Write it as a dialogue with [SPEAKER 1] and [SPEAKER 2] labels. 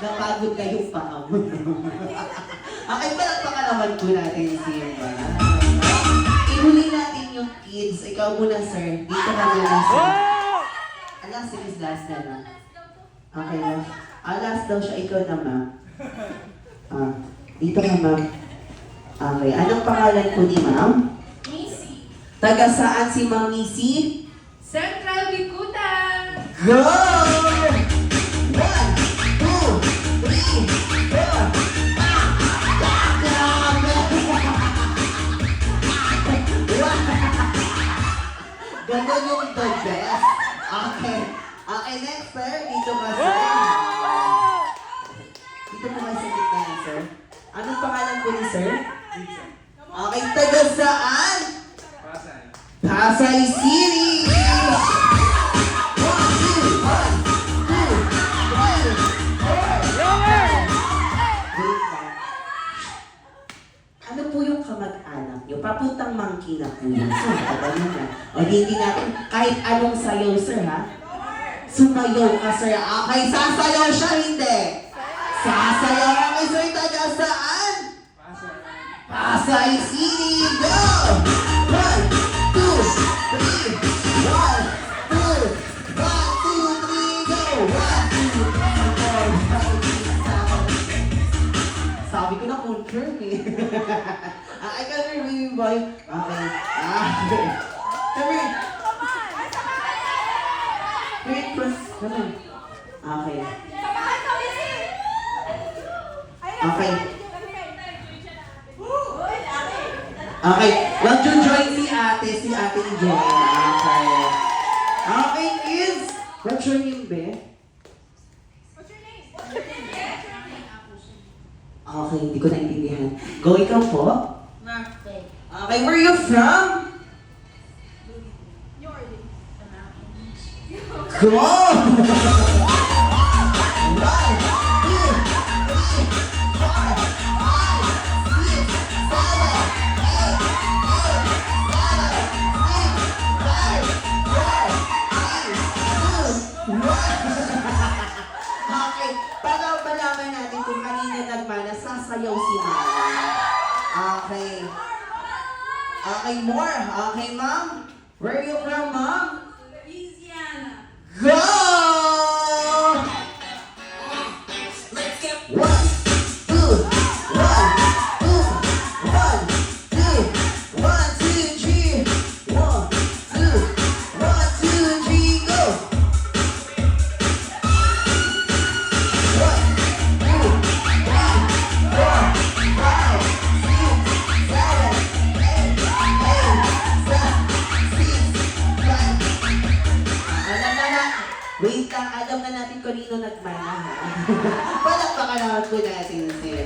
[SPEAKER 1] Napagod kayo pa. Okay, palakpakan naman po natin si ihuli natin yung kids. Ikaw muna, sir. Dito ka muna, sir. Alam, si Miss Last na lang. Okay na. Last daw siya. Ikaw na, ma'am. Dito ka, ma'am. Okay. Anong pangalan po ni ma'am?
[SPEAKER 2] Missy.
[SPEAKER 1] Taga saan si Ma'am Missy?
[SPEAKER 2] Central Bikutan.
[SPEAKER 1] Go! 1, 2, 3, 4. Ganon yung the best. Okay. Okay, next, sir. Dito ka, sir. Dito po kayo sa gitna yan, sir. Anong pangalan po ni sir? Okay, taga saan? Pasay City! 1, 2, 1, 2, 3, 4. Ano po yung kamag-anak nyo? Papuntang monkey na po yun. So, ano na. O, hindi natin kahit anong sayaw, sir, ha? Sumayaw ka, sir. Okay, sasayaw siya, hindi. Sasayaw ka kay sir, taga saan? Pasay City, go! 1, 2, 3, 1, 2, 1, 2, 3, go! 1, 2, 3, 4, 5, 6, 7, 8. Sabi ko na confirm eh. I can hear baby boy. Okay. Come here. Wait, plus. Come on. Okay. Okay. Okay. Wag yung join si ate. Si ate yung join. Okay. Okay, kids. What's your name, be? Okay, hindi ko naintindihan. Go, ikaw po. Okay, where are you from? Go! 1, 2, 3, 4, 5, 6, 7, 8, 8, 7, 8, 8, 8, 8, 8, 8, 8, 8, 8, 8, 8, 8, 8, 8, 8, 8, 8, 8, 1. Okay, para malaman natin kung kanina nagmana, sasayaw si Mama. Okay. Okay, more. Okay, ma'am. Where are you from, ma'am?
[SPEAKER 2] Louisiana.
[SPEAKER 1] Go! 1, 2, 1, 2, 1, 2, 1, 2, 1, 2, 3, go! 1, 2, 3, 4, 5, 6, 7, 8, 8, 7, 6, 5. Wait lang, alam na natin kanino nagmana. Palakpakan naman po natin sila.